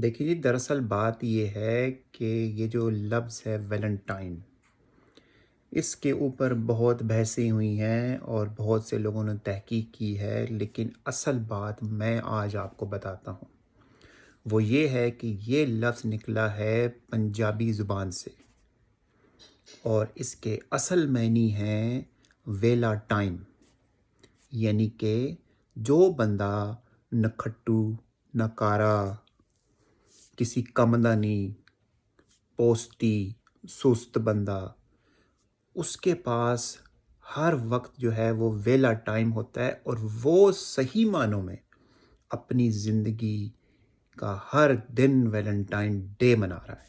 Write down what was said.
دیکھیے جی، دراصل بات یہ ہے کہ یہ جو لفظ ہے ویلنٹائن، اس کے اوپر بہت بحثیں ہوئی ہیں اور بہت سے لوگوں نے تحقیق کی ہے، لیکن اصل بات میں آج آپ کو بتاتا ہوں۔ وہ یہ ہے کہ یہ لفظ نکلا ہے پنجابی زبان سے، اور اس کے اصل معنی ہیں ویلا ٹائم، یعنی کہ جو بندہ نہ کھٹو نہ کارا، کسی کمدا نہیں، پوستی سست بندہ، اس کے پاس ہر وقت جو ہے وہ ویلا ٹائم ہوتا ہے، اور وہ صحیح معنوں میں اپنی زندگی کا ہر دن ویلنٹائن ڈے منا رہا ہے۔